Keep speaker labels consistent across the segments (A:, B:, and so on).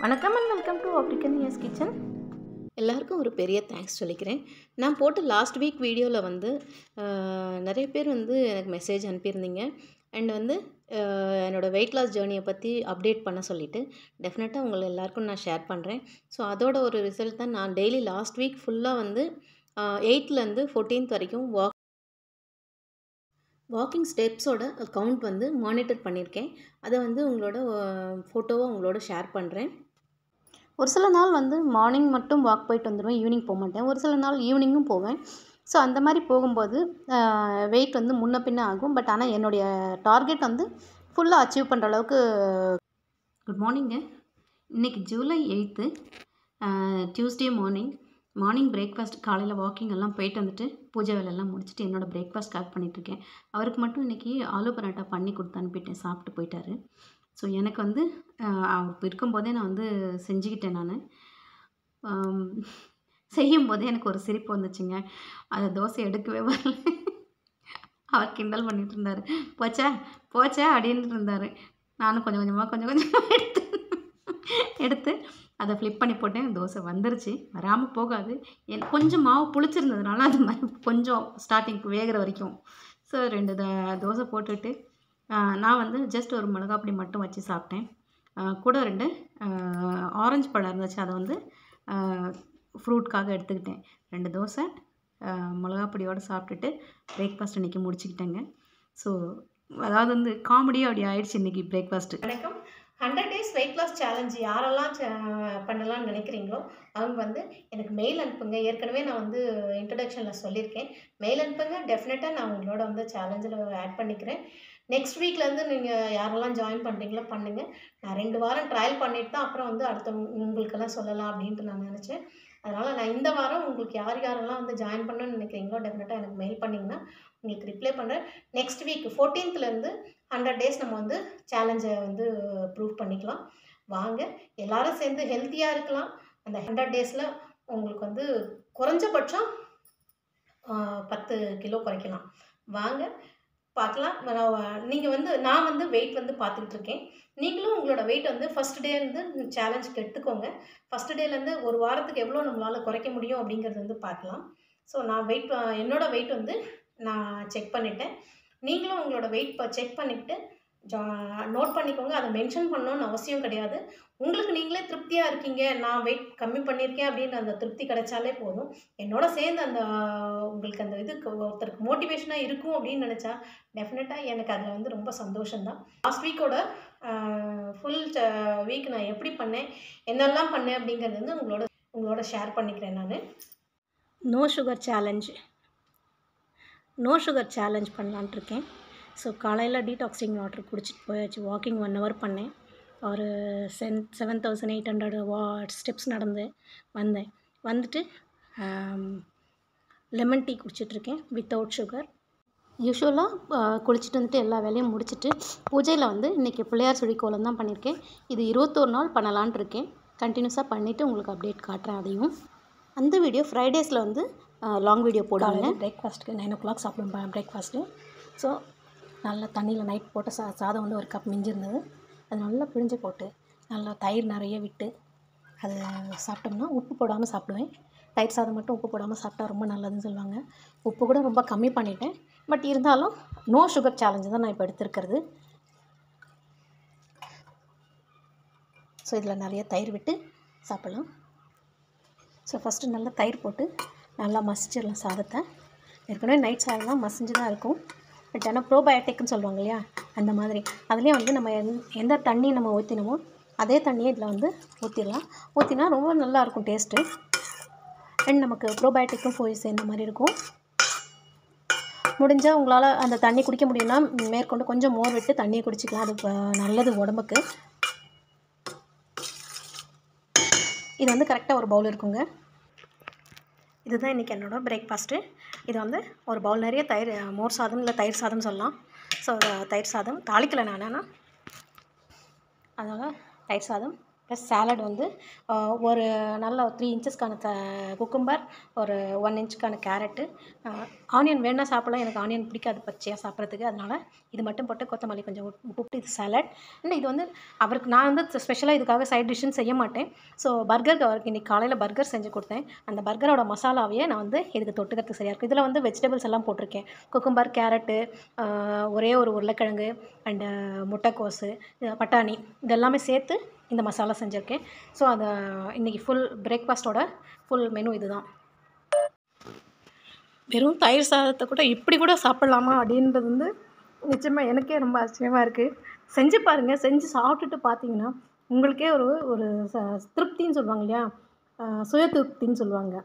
A: வணக்கம் and welcome to African nears kitchen. எல்லாருக்கும் ஒரு பெரிய தேங்க்ஸ் சொல்லிக்கிறேன். நான் போட்ட லாஸ்ட் வீக் வீடியோவில் வந்து நிறைய பேர் வந்து எனக்கு மெசேஜ் அனுப்பியிருந்தீங்க அண்ட் வந்து என்னோடய வெயிட் லாஸ் ஜேர்னியை பற்றி அப்டேட் பண்ண சொல்லிவிட்டு டெஃபினட்டாக உங்களை எல்லாேருக்கும் நான் ஷேர் பண்ணுறேன். ஸோ அதோட ஒரு ரிசல்ட் தான் நான் டெய்லி லாஸ்ட் வீக் ஃபுல்லாக வந்து 8th வரைக்கும் வாக்கிங் ஸ்டெப்ஸோட கவுண்ட் வந்து மானிட்டர் பண்ணியிருக்கேன். அதை வந்து உங்களோட ஃபோட்டோவை உங்களோட ஷேர் பண்ணுறேன். ஒரு சில நாள் வந்து மார்னிங் மட்டும் வாக் போயிட்டு வந்துடுவேன், ஈவினிங் போக மாட்டேன். ஒரு சில நாள் ஈவினிங்கும் போவேன். ஸோ அந்த மாதிரி போகும்போது வெயிட் வந்து முன்ன பின்ன ஆகும். பட் ஆனால் என்னுடைய டார்கெட் வந்து ஃபுல்லாக அச்சீவ் பண்ணுற அளவுக்கு. குட் மார்னிங்க. இன்றைக்கி ஜூலை 8 டியூஸ்டே மார்னிங் பிரேக்ஃபாஸ்ட். காலையில் வாக்கிங் எல்லாம் போயிட்டு வந்துட்டு பூஜை வேலையெல்லாம் முடிச்சுட்டு என்னோடய பிரேக்ஃபாஸ்ட் ஸ்டார்ட் பண்ணிகிட்ருக்கேன். அவருக்கு மட்டும் இன்றைக்கி ஆலு பரோட்டா பண்ணி கொடுத்து அனுப்பிட்டேன், சாப்பிட்டு போயிட்டார். ஸோ எனக்கு வந்து அவர் இருக்கும்போதே நான் வந்து செஞ்சுக்கிட்டேன். நான் செய்யும்போதே எனக்கு ஒரு சிரிப்பு வந்துச்சுங்க. அந்த தோசை எடுக்கவே வரல. அவர் கிண்டல் பண்ணிகிட்டு இருந்தார். போச்சா அப்படின்ட்டு இருந்தார். நானும் கொஞ்சம் கொஞ்சமாக எடுத்து அதை ஃப்ளிப் பண்ணி போட்டேன். தோசை வந்துருச்சு. வராமல் போகாது. கொஞ்சம் மாவு புளிச்சிருந்ததுனால அது மாதிரி கொஞ்சம் ஸ்டார்டிங்க்கு வேகிற வரைக்கும். ஸோ 2 தோசை போட்டுட்டு நான் வந்து ஜஸ்ட் ஒரு மிளகாப்பொடி மட்டும் வச்சு சாப்பிட்டேன். கூட 2 ஆரஞ்சு பழம் இருந்துச்சு, அதை வந்து ஃப்ரூட்காக எடுத்துக்கிட்டேன். 2 தோசை மிளகாப்பொடியோடு சாப்பிட்டுட்டு பிரேக்ஃபாஸ்ட் இன்றைக்கி முடிச்சுக்கிட்டேங்க. ஸோ அதாவது வந்து காமெடியாக அப்படி ஆயிடுச்சு இன்றைக்கி பிரேக்ஃபாஸ்ட்டு. வணக்கம். 100 days வெயிட் லாஸ் சேலஞ்சு யாரெல்லாம் பண்ணலாம்னு நினைக்கிறீங்களோ அவங்க வந்து எனக்கு மெயில் அனுப்புங்க. ஏற்கனவே நான் வந்து இன்ட்ரடக்ஷனில் சொல்லியிருக்கேன். மெயில் அனுப்புங்க. டெஃபினட்டாக நான் உங்களோட வந்து சேலஞ்சில் ஆட் பண்ணிக்கிறேன். நெக்ஸ்ட் வீக்லேருந்து நீங்கள் யாரெல்லாம் ஜாயின் பண்ணுறீங்களோ பண்ணுங்கள். நான் 2 வாரம் ட்ரையல் பண்ணிவிட்டு தான் அப்புறம் வந்து அடுத்த உங்களுக்கெல்லாம் சொல்லலாம் அப்படின்ட்டு நான் நினச்சேன். அதனால் நான் இந்த வாரம் உங்களுக்கு யாரெல்லாம் வந்து ஜாயின் பண்ணணும்னு நினைக்கிறீங்களோ டெஃபினட்டாக எனக்கு மெயில் பண்ணிங்கன்னா உங்களுக்கு ரிப்ளை பண்ணுறேன். நெக்ஸ்ட் வீக் 14th 100 days நம்ம வந்து சேலஞ்சை வந்து ப்ரூவ் பண்ணிக்கலாம். வாங்க எல்லோரும் சேர்ந்து ஹெல்த்தியாக இருக்கலாம். அந்த 100 daysல உங்களுக்கு வந்து குறைஞ்சபட்சம் 10 கிலோ குறைக்கலாம். வாங்க பார்க்கலாம். நீங்கள் வந்து நான் வந்து வெயிட் வந்து பார்த்துக்கிட்டு இருக்கேன். நீங்களும் உங்களோட வெயிட் வந்து ஃபஸ்ட் டேலேருந்து சேலஞ்சுக்கு எடுத்துக்கோங்க. ஃபஸ்ட் டேலேருந்து ஒரு வாரத்துக்கு எவ்வளோ நம்மளால் குறைக்க முடியும் அப்படிங்கிறது வந்து பார்க்கலாம். ஸோ நான் என்னோடய வெயிட் வந்து நான் செக் பண்ணிட்டேன். நீங்களும் உங்களோட வெயிட் செக் பண்ணிவிட்டு நோட் பண்ணிக்கோங்க. அதை மென்ஷன் பண்ணணும்னு அவசியம் கிடையாது. உங்களுக்கு நீங்களே திருப்தியாக இருக்கீங்க, நான் வெயிட் கம்மி பண்ணியிருக்கேன் அப்படின்னு அந்த திருப்தி கிடைச்சாலே போதும். என்னோட சேர்ந்து அந்த உங்களுக்கு அந்த இது ஒருத்தருக்கு மோட்டிவேஷனாக இருக்கும் அப்படின்னு நினச்சா டெஃபினட்டாக எனக்கு அதில் வந்து ரொம்ப சந்தோஷம்தான். லாஸ்ட் வீக்கோட ஃபுல் வீக் நான் எப்படி பண்ணேன், என்னெல்லாம் பண்ணேன் அப்படிங்கிறது வந்து உங்களோட ஷேர் பண்ணிக்கிறேன். நான் நோ சுகர் சேலஞ்ச் பண்ணலான்ட்டு இருக்கேன். ஸோ காலையில் டீடாக்ஸிங் வாட்டர் குடிச்சிட்டு போயாச்சு. வாக்கிங் 1 hour பண்ணேன். ஒரு 7,800 ஸ்டெப்ஸ் வந்துட்டு லெமன் டீ குடிச்சிட்ருக்கேன் வித்தவுட் சுகர். யூஸ்வலாக குளிச்சுட்டு வந்துட்டு எல்லா வேலையும் முடிச்சுட்டு பூஜையில் வந்து இன்றைக்கி பிள்ளையார் சுழி கோலம் தான் பண்ணியிருக்கேன். இது 21 நாள் பண்ணலான்ட்டு இருக்கேன். கண்டினியூஸாக பண்ணிவிட்டு உங்களுக்கு அப்டேட் காட்டுறேன். அதையும் அந்த வீடியோ ஃப்ரைடேஸில் வந்து லாங் வீடியோ போடுவாங்க. பிரேக்ஃபாஸ்ட்டுக்கு 9 o'clock சாப்பிடுவேன் பிரேக்ஃபாஸ்ட்டு. ஸோ நல்லா தண்ணியில் நைட் போட்ட சாதம் வந்து 1 cup மிஞ்சிருந்தது. அது நல்லா பிழிஞ்சு போட்டு நல்லா தயிர் நிறைய விட்டு அது சாப்பிட்டோம்னா உப்பு போடாமல் சாப்பிடுவேன். தயிர் சாதம் மட்டும் உப்பு போடாமல் சாப்பிட்டா ரொம்ப நல்லதுன்னு சொல்லுவாங்க. உப்பு கூட ரொம்ப கம்மி பண்ணிட்டேன். பட் இருந்தாலும் நோ சுகர் சேலஞ்சு தான் நான் இப்போ எடுத்துருக்கிறது. ஸோ இதில் நிறைய தயிர் விட்டு சாப்பிட்லாம். ஸோ ஃபஸ்ட்டு நல்லா தயிர் போட்டு நல்லா மசிச்சிடலாம் சாதத்தை. ஏற்கனவே நைட் சாதம்லாம் மசிஞ்சு தான் இருக்கும். பட் ஆனால் ப்ரோபயோட்டிக்னு சொல்லுவாங்க இல்லையா, அந்த மாதிரி அதுலேயும் வந்து நம்ம எந்த தண்ணி நம்ம ஊற்றினமோ அதே தண்ணியை இதில் வந்து ஊற்றினா ரொம்ப நல்லாயிருக்கும் டேஸ்ட்டு. அண்ட் நமக்கு ப்ரோபயோட்டிக்கும் போய் சேர்ந்த மாதிரி இருக்கும். முடிஞ்சால் உங்களால் அந்த தண்ணி குடிக்க முடியும்னா மேற்கொண்டு கொஞ்சம் மோர் விட்டு தண்ணியை குடிச்சிக்கலாம். அது நல்லது உடம்புக்கு. இது வந்து கரெக்டாக ஒரு பவுல் இருக்குங்க. இதுதான் இன்றைக்கி என்னோடய பிரேக்ஃபாஸ்ட்டு. இது வந்து ஒரு பவுல் நிறைய மோர் சாதம் இல்லை தயிர் சாதம் சொல்லலாம். ஸோ தயிர் சாதம் தாளிக்கலை நான். அதனால் தயிர் சாதம்
B: ப்ளஸ் சாலட் வந்து ஒரு நல்ல 3 இன்ச்சஸ்க்கான குக்கும்பர், ஒரு 1 இன்ச்சுக்கான கேரட்டு, ஆனியன் வேணால் சாப்பிடலாம். எனக்கு ஆனியன் பிடிக்காது பச்சையாக சாப்பிட்றதுக்கு. அதனால் இது மட்டும் போட்டு கொத்தமல்லி கொஞ்சம் உப்பு இது சாலட். இன்னும் இது வந்து அவருக்கு நான் வந்து ஸ்பெஷலாக இதுக்காக சைட் டிஷ்ஷுன்னு செய்ய மாட்டேன். ஸோ பர்கருக்கு அவருக்கு இன்றைக்கி காலையில் பர்கர் செஞ்சு கொடுத்தேன். அந்த பர்கரோட மசாலாவையே நான் வந்து இதுக்கு தொட்டுக்கிறதுக்கு சரியாக இருக்கும். இதில் வந்து வெஜிடபிள்ஸ் எல்லாம் போட்டிருக்கேன். குக்கும்பர், கேரட்டு, ஒரே ஒரு உருளைக்கிழங்கு அண்டு முட்டைக்கோஸு, பட்டாணி இதெல்லாமே சேர்த்து இந்த மசாலா செஞ்சுருக்கேன். ஸோ அதை இன்றைக்கி ஃபுல் பிரேக்ஃபாஸ்ட்டோட ஃபுல் மெனு இது தான். வெறும் தயிர் சாதத்தை கூட இப்படி கூட சாப்பிட்லாமா அப்படின்றது வந்து நிச்சயமாக எனக்கே ரொம்ப ஆச்சரியமாக இருக்குது. செஞ்சு பாருங்கள். செஞ்சு சாப்பிட்டுட்டு பார்த்தீங்கன்னா உங்களுக்கே ஒரு ஒரு திருப்தின்னு சொல்லுவாங்க இல்லையா, சுய திருப்தின்னு சொல்லுவாங்க,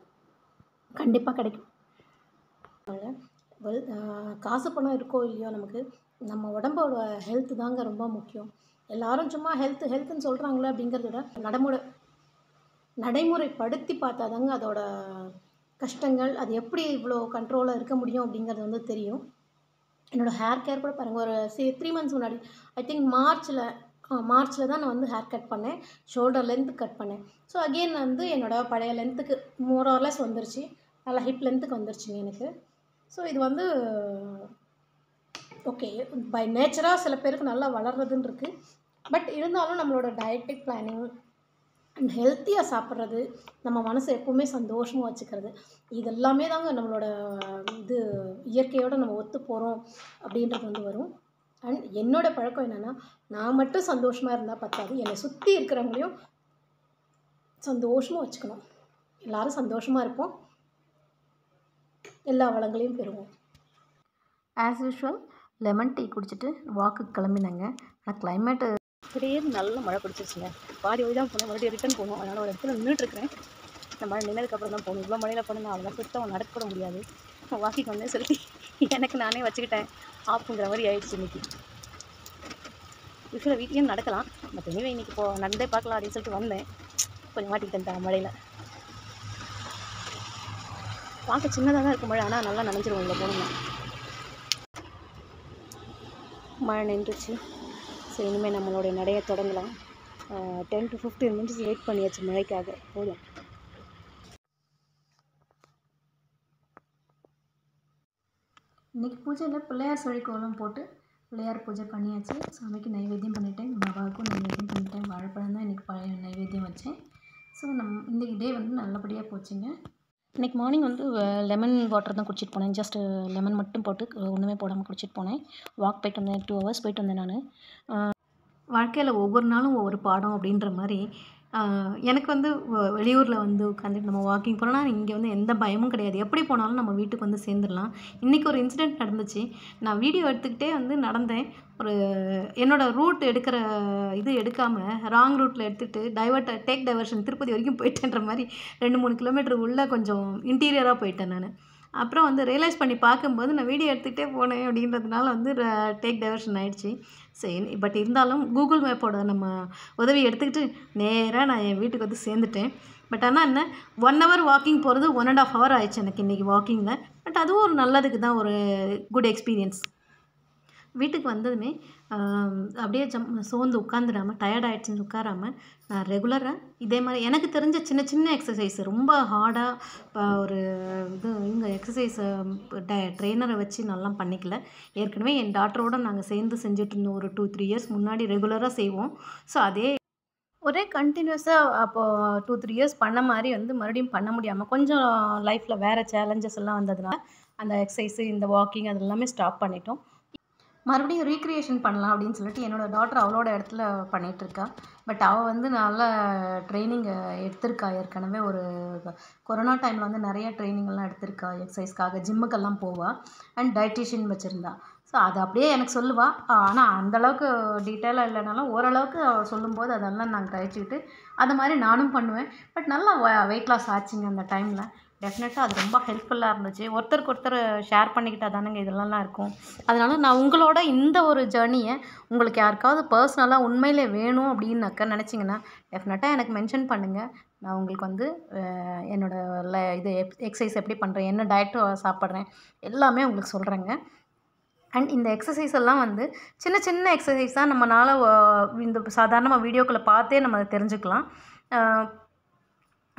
B: கண்டிப்பாக கிடைக்கும். காசு பணம் இருக்கோ இல்லையோ, நமக்கு நம்ம உடம்போட ஹெல்த்து தாங்க ரொம்ப முக்கியம். எல்லாரும் சும்மா ஹெல்த்துன்னு சொல்கிறாங்களே அப்படிங்கிறத விட நடைமுறைப்படுத்தி பார்த்தா தாங்க அதோட கஷ்டங்கள், அது எப்படி இவ்வளோ கண்ட்ரோலாக இருக்க முடியும் அப்படிங்கிறது வந்து தெரியும். என்னோடய ஹேர் கேர் கூட பாருங்கள், ஒரு 3 மந்த்ஸ் முன்னாடி ஐ திங்க் மார்ச்சில் தான் நான் வந்து ஹேர் கட் பண்ணேன். ஷோல்டர் லென்த்து கட் பண்ணேன். ஸோ அகெயின் வந்து என்னோடய பழைய லென்த்துக்கு மோர் ஆர் லெஸ் வந்துருச்சு. நல்லா ஹிப் லென்த்துக்கு வந்துருச்சுங்க எனக்கு. ஸோ இது வந்து ஓகே, பை நேச்சராக சில பேருக்கு நல்லா வளர்றதுன்னு இருக்குது. பட் இருந்தாலும் நம்மளோட டயட்டிக் பிளானிங் அண்ட் ஹெல்த்தியாக சாப்பிட்றது, நம்ம மனசை எப்போவுமே சந்தோஷமாக வச்சுக்கிறது, இதெல்லாமே தாங்க நம்மளோட இது இயற்கையோடு நம்ம ஒத்து போகிறோம் அப்படின்றது வந்து வரும். அண்ட் என்னோடய பழக்கம் என்னென்னா, நான் மட்டும் சந்தோஷமாக இருந்தால் பத்தாது, என்னை சுற்றி இருக்கிறவங்களையும் சந்தோஷமாக வச்சுக்கணும். எல்லோரும் சந்தோஷமாக இருப்போம், எல்லா வளங்களையும் பெறுவோம்.
A: ஆஸ் யூஷுவல் லெமன் டீ குடிச்சிட்டு வாக்குக்கு கிளம்பினாங்க. ஆனால் கிளைமேட்டு
B: திடீர்னு நல்ல மழை பிடிச்சிருச்சுங்க. பாதி வழி தான் போனேன், மறுபடியும் ரிட்டன் போகணும். அதனால் ஒரு இடத்துல நின்றுட்டுருக்கிறேன். இந்த மழை நின்னதுக்கப்புறம் தான் போகணும். இவ்வளோ மழையில் போனால் அதெல்லாம் சுத்தம் நடக்க முடியாது. வாக்கிங் வந்து சொல்லி எனக்கு நானே வச்சுக்கிட்டேன் ஆப்புங்கிற மாதிரி ஆயிடுச்சு இன்றைக்கி. யூஸ்வலாக வீட்லேயும் நடக்கலாம், பட் எனிவே இன்றைக்கி நடந்தே பார்க்கலாம் அப்படின்னு சொல்லிட்டு வந்தேன். கொஞ்சம் மாட்டிக்கிட்டேன் மழையில். பார்க்க சின்னதாக தான் இருக்கும் மழை, ஆனால் நல்லா நனைஞ்சிருவோம் இல்லை போகணும்னா. மழை நின்றுச்சு. ஸோ இனிமேல் நம்மளுடைய நடையை தொடங்கலாம். 10 to 15 மினிட்ஸ் வெயிட் பண்ணியாச்சு மழைக்காக. போதும்.
A: இன்றைக்கி பூஜையில் பிள்ளையார் சொல்லி கோலம் போட்டு பிள்ளையார் பூஜை பண்ணியாச்சு. சாமிக்கு நைவேத்தியம் பண்ணிட்டேன், பாபாவுக்கும் நைவேத்தியம் பண்ணிட்டேன். வாழைப்பழம் தான் இன்றைக்கி நைவேத்தியம் வச்சேன். ஸோ இன்றைக்கி டே வந்து நல்லபடியாக போச்சுங்க.
B: இன்றைக்கி மார்னிங் வந்து லெமன் வாட்டர் தான் குடிச்சிட்டு போனேன். ஜஸ்ட்டு லெமன் மட்டும் போட்டு ஒன்றுமே போடாமல் குடிச்சிட்டு போனேன். வாக் போய்ட்டு வந்தேன், 2 hours போய்ட்டு வந்தேன் நான்.
A: வாழ்க்கையில் ஒவ்வொரு நாளும் ஒவ்வொரு பாடம் அப்படின்ற மாதிரி எனக்கு வந்து வெளியூரில் வந்து உட்காந்துட்டு நம்ம வாக்கிங் போனோம்னா இங்கே வந்து எந்த பயமும் கிடையாது. எப்படி போனாலும் நம்ம வீட்டுக்கு வந்து சேர்ந்துடலாம். இன்றைக்கி ஒரு இன்சிடெண்ட் நடந்துச்சு. நான் வீடியோ எடுத்துக்கிட்டே வந்து நடந்தேன். ஒரு என்னோடய ரூட் எடுக்காமல் ராங் ரூட்டில் எடுத்துகிட்டு டேக் டைவர்ஷன் திருப்பதி வரைக்கும் போயிட்டேன்ற மாதிரி 2-3 கிலோமீட்டர் உள்ளே கொஞ்சம் இன்டீரியராக போயிட்டேன் நான். அப்புறம் வந்து ரியலைஸ் பண்ணி பார்க்கும்போது நான் வீடியோ எடுத்துகிட்டே போனேன் அப்படின்றதுனால வந்து டேக் டைவர்ஷன் ஆகிடுச்சி. சரி, பட் இருந்தாலும் கூகுள் மேப்போட நம்ம உதவி எடுத்துக்கிட்டு நேராக நான் என் வீட்டுக்கு வந்து சேர்ந்துட்டேன். பட் ஆனால் என்ன 1 hour வாக்கிங் போகிறது 1.5 hour ஆயிடுச்சு எனக்கு இன்றைக்கி வாக்கிங்கில். பட் அதுவும் ஒரு நல்லதுக்கு தான், ஒரு குட் எக்ஸ்பீரியன்ஸ். வீட்டுக்கு வந்ததுமே அப்படியே சோர்ந்து உட்காந்துடாமல், டயர்ட் ஆகிடுச்சின்னு உட்காராமல், நான் ரெகுலராக இதே மாதிரி எனக்கு தெரிஞ்ச சின்ன சின்ன எக்ஸசைஸ், ரொம்ப ஹார்டாக ஒரு இவங்க எக்ஸசைஸை ட்ரெயினரை வச்சு நல்லா பண்ணிக்கல. ஏற்கனவே என் டாக்டரோடு நாங்கள் சேர்ந்து செஞ்சுட்டு இருந்தோம். ஒரு 2-3 years முன்னாடி ரெகுலராக செய்வோம். ஸோ ஒரே கண்டினியூஸாக அப்போது 2-3 years பண்ண மாதிரி வந்து மறுபடியும் பண்ண முடியாமல், கொஞ்சம் லைஃப்பில் வேறு சேலஞ்சஸ் எல்லாம் வந்ததுனால அந்த எக்ஸசைஸு, இந்த வாக்கிங் அது எல்லாமே ஸ்டாப் பண்ணிட்டோம். மறுபடியும் ரீக்ரியேஷன் பண்ணலாம் அப்படின்னு சொல்லிட்டு என்னோடய டாட்டர் அவளோட இடத்துல பண்ணிகிட்ருக்கா. பட் அவள் வந்து நல்ல ட்ரைனிங் எடுத்திருக்கா. ஏற்கனவே ஒரு கொரோனா டைமில் வந்து நிறைய ட்ரைனிங்கெல்லாம் எடுத்திருக்கா. எக்ஸசைஸ்க்காக ஜிம்முக்கெல்லாம் போவாள். அண்ட் டயட்டீஷியன் வச்சுருந்தா. ஸோ அது அப்படியே எனக்கு சொல்லுவாள். ஆனால் அந்தளவுக்கு டீட்டெயிலாக இல்லைனாலும் ஓரளவுக்கு அவள் சொல்லும்போது அதெல்லாம் நான் கிரகிச்சிக்கிட்டு அது மாதிரி நானும் பண்ணுவேன். பட் நல்லா வெயிட் லாஸ் ஆச்சுங்க அந்த டைமில். டெஃபினட்டாக அது ரொம்ப ஹெல்ப்ஃபுல்லாக இருந்துச்சு. ஒருத்தருக்கு ஒருத்தர் ஷேர் பண்ணிக்கிட்டால் தானேங்க இதெல்லாம் இருக்கும். அதனால் நான் உங்களோட இந்த ஒரு ஜேர்னியை உங்களுக்கு யாருக்காவது பர்சனலாக உண்மையிலே வேணும் அப்படின்னாக்கா நினச்சிங்கன்னா டெஃபினட்டாக எனக்கு மென்ஷன் பண்ணுங்கள். நான் உங்களுக்கு வந்து என்னோடய எக்ஸசைஸ் எப்படி பண்ணுறேன், என்ன டயட்டு சாப்பிட்றேன் எல்லாமே உங்களுக்கு சொல்கிறேங்க. அண்ட் இந்த எக்ஸசைஸ் எல்லாம் வந்து சின்ன சின்ன எக்ஸசைஸ் தான் நம்மளால் இந்த சாதாரணமாக வீடியோக்களை பார்த்தே நம்ம தெரிஞ்சுக்கலாம்.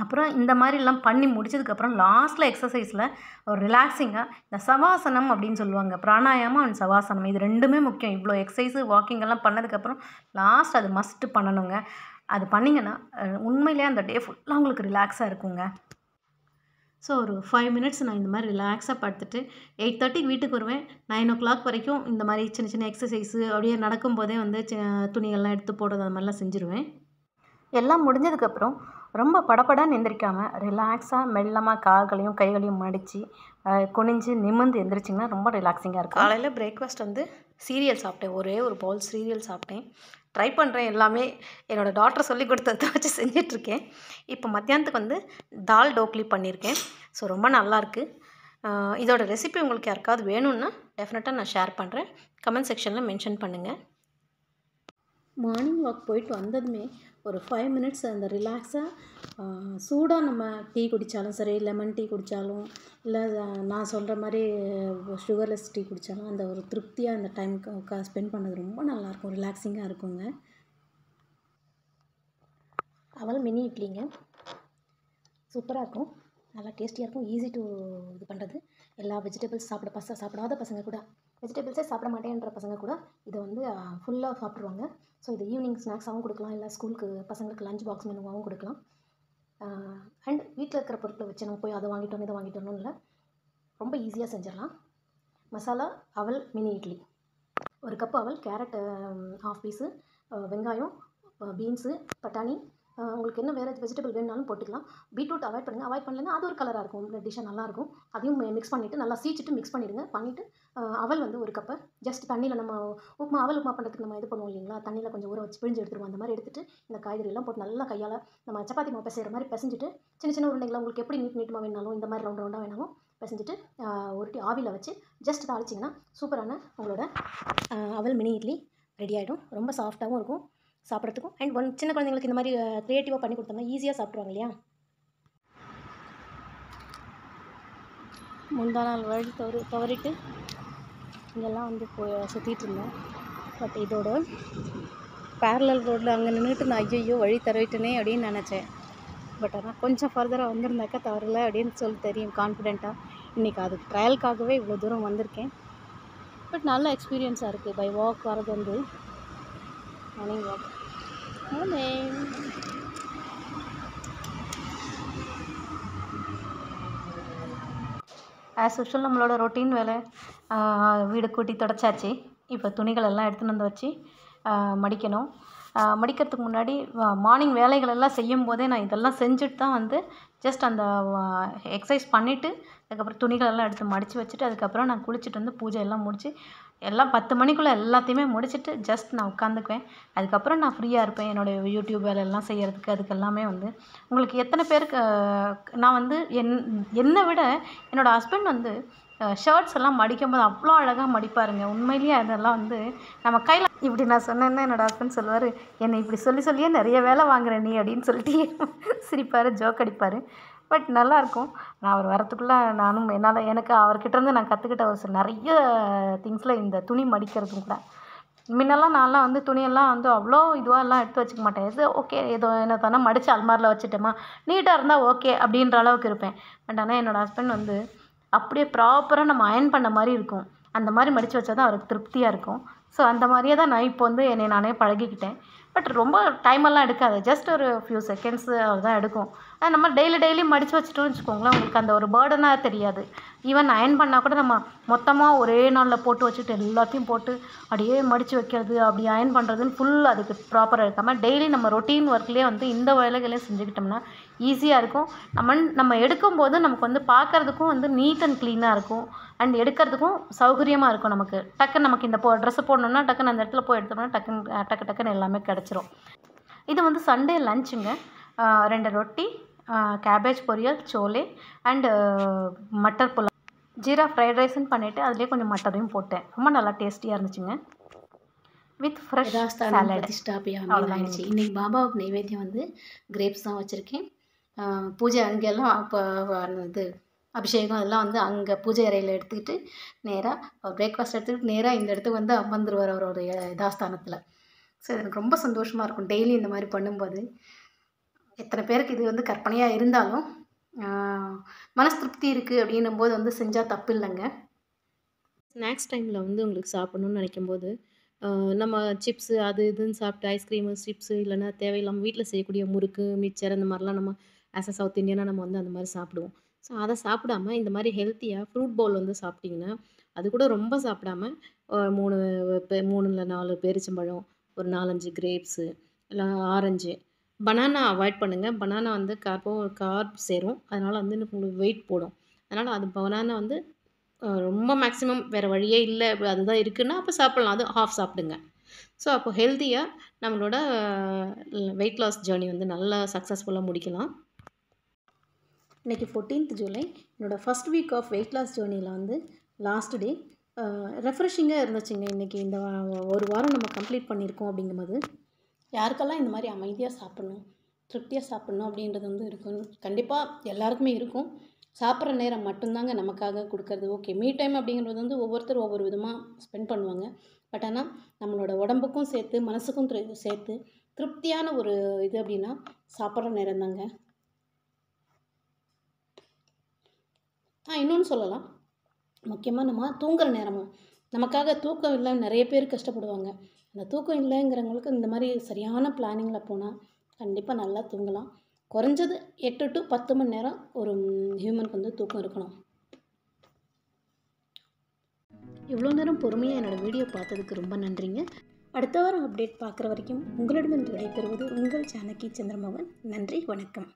A: அப்புறம் இந்த மாதிரிலாம் பண்ணி முடிச்சதுக்கப்புறம் லாஸ்ட்டில் எக்ஸசைஸில் ஒரு ரிலாக்ஸிங்காக இந்த சவாசனம் அப்படின்னு சொல்லுவாங்க, பிராணாயாமம் அண்ட் சவாசனம், இது ரெண்டுமே முக்கியம். இவ்வளோ எக்ஸசைஸு வாக்கிங் எல்லாம் பண்ணதுக்கப்புறம் லாஸ்ட் அது மஸ்ட்டு பண்ணணுங்க. அது பண்ணிங்கன்னா உண்மையிலே அந்த டே ஃபுல்லாக உங்களுக்கு ரிலாக்ஸாக இருக்குங்க. ஸோ ஒரு 5 மினிட்ஸ் நான் இந்த மாதிரி ரிலாக்ஸாக படுத்துட்டு 8:30 வீட்டுக்கு வருவேன். 9 o'clock வரைக்கும் இந்த மாதிரி சின்ன சின்ன எக்ஸசைஸு அப்படியே நடக்கும்போதே வந்து துணிகள்லாம் எடுத்து போடுறது அது மாதிரிலாம் செஞ்சுருவேன். எல்லாம் முடிஞ்சதுக்கப்புறம் ரொம்ப படபடன்னு எந்திரிக்காமல் ரிலாக்ஸாக மெல்லமாக கால்களையும் கைகளையும் மடித்து குனிஞ்சு நிமிர்ந்து எந்திரிச்சிங்கன்னா ரொம்ப ரிலாக்ஸிங்காக இருக்கும். காலையில் பிரேக்ஃபாஸ்ட் வந்து சீரியல் சாப்பிட்டேன், ஒரே ஒரு பவுல் சீரியல் சாப்பிட்டேன். ட்ரை பண்ணுறேன், எல்லாமே என்னோடய டாக்டர் சொல்லி கொடுத்ததை வச்சு செஞ்சிட்ருக்கேன். இப்போ மத்தியானத்துக்கு வந்து தால் டோக்லி பண்ணியிருக்கேன். ஸோ ரொம்ப நல்லாயிருக்கு. இதோட ரெசிபி உங்களுக்கு யாருக்காவது வேணும்னா டெஃபினட்டாக நான் ஷேர் பண்ணுறேன், கமெண்ட் செக்ஷனில் மென்ஷன் பண்ணுங்கள். மார்னிங் வாக் போயிட்டு வந்ததுமே ஒரு 5 மினிட்ஸ் அந்த ரிலாக்ஸாக சூடாக நம்ம டீ குடித்தாலும் சரி, லெமன் டீ குடித்தாலும், இல்லை நான் சொல்கிற மாதிரி சுகர்லெஸ் டீ குடித்தாலும் அந்த ஒரு திருப்தியாக அந்த டைம் ஸ்பெண்ட் பண்ணது ரொம்ப நல்லாயிருக்கும், ரிலாக்ஸிங்காக இருக்குங்க. அவல் மினி இட்லிங்க, சூப்பராக இருக்கும், நல்லா டேஸ்டியாக இருக்கும், ஈஸி டு இது பண்ணுறது. எல்லா வெஜிடபிள்ஸ் சாப்பிடாத பசங்க கூட, வெஜிடபிள்ஸே சாப்பிட மாட்டேன்ற பசங்க கூட இதை வந்து ஃபுல்லாக சாப்பிட்ருவாங்க. ஸோ இது ஈவினிங் ஸ்நாக்ஸாகவும் கொடுக்கலாம், இல்லை ஸ்கூலுக்கு பசங்களுக்கு லஞ்ச் பாக்ஸ் மெனுவாகவும் கொடுக்கலாம். அண்ட் வீட்டில் இருக்கிற பொருட்களை வச்சு நம்ம போய் அதை வாங்கிட்டோம் இதை வாங்கிட்டோம்னு இல்லை, ரொம்ப ஈஸியாக செஞ்சிடலாம். மசாலா அவல் மினி இட்லி, ஒரு கப் அவல், கேரட் 1/2 பீஸு, வெங்காயம், பீன்ஸு, பட்டாணி, உங்களுக்கு என்ன வேறு வெஜிடபிள் வேணுனாலும் போட்டுக்கலாம். பீட்ரூட் அவாய்ட் பண்ணுங்கள், அவாய்ட் பண்ணலைன்னா அது ஒரு கலராக இருக்கும், இந்த டிஷ்ஷாக நல்லாயிருக்கும். அதையும் மிக்ஸ் பண்ணிவிட்டு நல்லா சீச்சிட்டு மிக்ஸ் பண்ணிவிடுங்க. பண்ணிவிட்டு அவல் வந்து ஒரு கப்பை ஜஸ்ட் தண்ணியில் நம்ம அவல் உப்புமா பண்ணுறதுக்கு நம்ம இது பண்ணுவோம் இல்லைங்களா, தண்ணியில் கொஞ்சம் ஊற வச்சு பிழிஞ்சு எடுத்துருவோம். அந்த மாதிரி எடுத்துகிட்டு இந்த காய்கறியெல்லாம் போட்டு நல்லா கையால் நம்ம சப்பாத்தி மாவு பிசைகிற மாதிரி பிசைஞ்சிட்டு சின்ன சின்ன உருண்டைகளை உங்களுக்கு எப்படி நீட்டமாக வேணாலும் இந்த மாதிரி ரவுண்டாக வேணாலும் பிசைஞ்சிட்டு உருட்டி ஆவியில் வச்சு ஜஸ்ட் தாளிச்சிங்கன்னா சூப்பரான உங்களோட அவல் மினி இட்லி ரெடி ஆகிடும். ரொம்ப சாஃப்டாகவும் இருக்கும் சாப்பிட்றதுக்கும். அண்ட் சின்ன குழந்தைங்களுக்கு இந்த மாதிரி க்ரியேட்டிவாக பண்ணி கொடுத்தோம்னா ஈஸியாக சாப்பிட்ருவாங்க இல்லையா. முந்தா நாள் வழி தவறிட்டு இங்கெல்லாம் வந்து சுற்றிட்டு இருந்தேன். பட் இதோட பேரலல் ரோட்டில் அங்கே நின்றுட்டு நான் ஐயோ வழி தவறிட்டேனே அப்படின்னு நினச்சேன். பட் ஆனால் கொஞ்சம் ஃபர்தராக வந்திருந்தாக்கா தவறலை அப்படின்னு சொல்லி தெரியும் கான்ஃபிடெண்ட்டாக. இன்றைக்கி அதுக்கு ட்ரையலுக்காகவே இவ்வளோ தூரம் வந்திருக்கேன். பட் நல்ல எக்ஸ்பீரியன்ஸாக இருக்குது பை வாக் வரது வந்து, மார்னிங் வாக். ஆஸ் யூஷுவல் நம்மளோட ரொட்டீன் வேலை, வீடு கூட்டி தொடச்சாச்சு. இப்போ துணிகள் எல்லாம் எடுத்துகிட்டு வந்து வச்சு மடிக்கணும். மடிக்கிறதுக்கு முன்னாடி மார்னிங் வேலைகள் எல்லாம் செய்யும் போதே நான் இதெல்லாம் செஞ்சுட்டு தான் வந்து ஜஸ்ட் அந்த எக்ஸசைஸ் பண்ணிவிட்டு அதுக்கப்புறம் துணிகள் எல்லாம் எடுத்து மடித்து வச்சுட்டு அதுக்கப்புறம் நான் குளிச்சுட்டு வந்து பூஜை எல்லாம் முடித்து எல்லாம் 10 மணிக்குள்ளே எல்லாத்தையுமே முடிச்சுட்டு ஜஸ்ட் நான் உட்காந்துக்குவேன். அதுக்கப்புறம் நான் ஃப்ரீயாக இருப்பேன் என்னோடய யூடியூப் வேலையெல்லாம் செய்கிறதுக்கு. அதுக்கு எல்லாமே வந்து உங்களுக்கு எத்தனை பேருக்கு நான் வந்து என்னை விட என்னோடய ஹஸ்பண்ட் வந்து ஷர்ட்ஸ் எல்லாம் மடிக்கும்போது அவ்வளோ அழகாக மடிப்பாருங்க. உண்மையிலேயே அதெல்லாம் வந்து நம்ம கையில் இப்படி நான் சொன்னேன்னா என்னோடய ஹஸ்பண்ட் சொல்லுவார், என்னை இப்படி சொல்லியே நிறைய வேலை வாங்குறேன் நீ அப்படின்னு சொல்லிட்டு சிரிப்பார், ஜோக் அடிப்பார். பட் நல்லாயிருக்கும். நான் அவர் வரத்துக்குள்ளே எனக்கு அவர்கிட்டருந்து நான் கற்றுக்கிட்ட ஒரு நிறைய திங்ஸில் இந்த துணி மடிக்கிறதும் கூட. முன்னெல்லாம் நான்லாம் வந்து துணியெல்லாம் வந்து அவ்வளோ இதுவாகலாம் எடுத்து வச்சுக்க மாட்டேன். எது ஓகே ஏதோ என்ன தானே மடித்து அல்மாரில் வச்சுட்டோமா, நீட்டாக இருந்தால் ஓகே அப்படின்ற அளவுக்கு இருப்பேன். பட் ஆனால் என்னோடய ஹஸ்பண்ட் வந்து அப்படியே ப்ராப்பராக நம்ம அயர்ன் பண்ண மாதிரி இருக்கும், அந்த மாதிரி மடித்து வச்சா தான் அவருக்கு திருப்தியாக இருக்கும். ஸோ அந்த மாதிரியே தான் நான் இப்போ வந்து என்னை நானே பழகிக்கிட்டேன். பட் ரொம்ப டைமெல்லாம் எடுக்காது, ஜஸ்ட் ஒரு ஃபியூ செகண்ட்ஸு அதுதான் எடுக்கும். அது நம்ம டெய்லி மடித்து வச்சுட்டோம்னு வச்சுக்கோங்களேன், உங்களுக்கு அந்த ஒரு பேர்டனாக தெரியாது. ஈவன் அயர்ன் பண்ணால் கூட நம்ம மொத்தமாக ஒரே நாளில் போட்டு வச்சுட்டு எல்லாத்தையும் போட்டு அப்படியே மடித்து வைக்கிறது, அப்படி அயர்ன் பண்ணுறதுன்னு ஃபுல் அதுக்கு ப்ராப்பராக இருக்காமல் டெய்லி நம்ம ரொட்டீன் ஒர்க்லேயே வந்து இந்த வேலைகளையும் செஞ்சுக்கிட்டோம்னா ஈஸியாக இருக்கும். நம்ம எடுக்கும்போது நமக்கு வந்து பார்க்குறதுக்கும் வந்து நீட் அண்ட் க்ளீனாக இருக்கும். அண்ட் எடுக்கிறதுக்கும் சௌகரியமாக இருக்கும். டக்குன்னு நமக்கு இந்த ட்ரெஸ்ஸை போடணுன்னா டக்குன்னு அந்த இடத்துல போய் எடுத்தோம்னா டக்குன்னு எல்லாமே கிடச்சிரும். இது வந்து சண்டே லஞ்சுங்க. 2 ரொட்டி, கேபேஜ் பொரியல், சோலே அண்டு மட்டர் புலாவ், ஜீரா ஃப்ரைட் ரைஸ்ன்னு பண்ணிவிட்டு அதுலேயே கொஞ்சம் மட்டரையும் போட்டேன். ரொம்ப நல்லா டேஸ்டியாக இருந்துச்சுங்க. With fresh salad. அவ்வளோதான். இன்றைக்கி பாபாவுக்கு நைவேத்தியம் வந்து கிரேப்ஸ் தான் வச்சுருக்கேன். பூஜை அங்கெல்லாம் இப்போ இது அபிஷேகம் அதெல்லாம் வந்து அங்கே பூஜை அறையில் எடுத்துக்கிட்டு நேராக அவர் பிரேக்ஃபாஸ்ட் எடுத்துக்கிட்டு நேராக இந்த இடத்துக்கு வந்து அமர்ந்துருவார் அவருடைய யதாஸ்தானத்தில். ஸோ எனக்கு ரொம்ப சந்தோஷமாக இருக்கும் டெய்லி இந்த மாதிரி பண்ணும்போது. எத்தனை பேருக்கு இது வந்து கற்பனையாக இருந்தாலும் மனசு திருப்தி இருக்குது அப்படின்னும்போது வந்து செஞ்சால் தப்பு இல்லைங்க.
B: ஸ்நாக்ஸ் டைமில் வந்து உங்களுக்கு சாப்பிடணும்னு நினைக்கும்போது நம்ம சிப்ஸு அது இதுன்னு சாப்பிட்டு ஐஸ்கிரீமு சிப்ஸு இல்லைன்னா தேவையில்லாமல் வீட்டில் செய்யக்கூடிய முறுக்கு மிச்சர் அந்த மாதிரிலாம் நம்ம ஆஸ் அ சவுத் இந்தியனாக நம்ம வந்து அந்த மாதிரி சாப்பிடுவோம். ஸோ அதை சாப்பிடாம இந்த மாதிரி ஹெல்த்தியாக ஃப்ரூட் பவுல் வந்து சாப்பிட்டிங்கன்னா அது கூட ரொம்ப சாப்பிடாம 3 இல்லை 4 பேரிச்சம்பழம், ஒரு 4-5 கிரேப்ஸு இல்லை ஆரஞ்சு, பனானா அவாய்ட் பண்ணுங்கள். பனானா வந்து கார்ப் சேரும், அதனால் வந்து உங்களுக்கு வெயிட் போடும். அதனால் அது பனானா வந்து ரொம்ப மேக்ஸிமம் வேறு வழியே இல்லை அதுதான் இருக்குன்னா அப்போ சாப்பிட்லாம், அது ஹாஃப் சாப்பிடுங்க. ஸோ அப்போ ஹெல்த்தியாக நம்மளோட வெயிட் லாஸ் ஜேர்னி வந்து நல்லா சக்ஸஸ்ஃபுல்லாக முடிக்கலாம். இன்றைக்கி 14th ஜூலை என்னோடய first week of weight loss ஜேர்னியில் வந்து லாஸ்ட் டே. ரெஃப்ரெஷிங்காக இருந்துச்சுங்க. இன்றைக்கி இந்த ஒரு வாரம் நம்ம கம்ப்ளீட் பண்ணியிருக்கோம் அப்படிங்கும்போது யாருக்கெல்லாம் இந்த மாதிரி அமைதியாக சாப்பிட்ணும் திருப்தியாக சாப்பிட்ணும் அப்படின்றது வந்து இருக்கும். கண்டிப்பாக எல்லாருக்குமே இருக்கும். சாப்பிட்ற நேரம் மட்டும்தாங்க நமக்காக கொடுக்கறது. ஓகே, மீ டைம் அப்படிங்கிறது வந்து ஒவ்வொருத்தர் ஒவ்வொரு விதமாக ஸ்பெண்ட் பண்ணுவாங்க. பட் ஆனால் நம்மளோட உடம்புக்கும் சேர்த்து மனசுக்கும் சேர்த்து திருப்தியான ஒரு இது அப்படின்னா சாப்பிட்ற நேரம் தாங்க. இன்னொன்று சொல்லலாம், முக்கியமாக நம்ம தூங்குற நேரமும் நமக்காக தூக்கம் இல்லை நிறைய பேர் கஷ்டப்படுவாங்க. அந்த தூக்கம் இல்லைங்கிறவங்களுக்கு இந்த மாதிரி சரியான பிளானிங்கில் போனால் கண்டிப்பாக நல்லா தூங்கலாம். குறைஞ்சது 8 to 10 மணி நேரம் ஒரு ஹியூமனுக்கு வந்து தூக்கம் இருக்கணும். இவ்வளோ நேரம் பொறுமையாக என்னோடய வீடியோ பார்த்ததுக்கு ரொம்ப நன்றிங்க. அடுத்த வாரம் அப்டேட் பார்க்குற வரைக்கும் உங்களிடமிருந்து விடைபெறுவது உங்கள் ஜானகி சந்திரமோகன். நன்றி, வணக்கம்.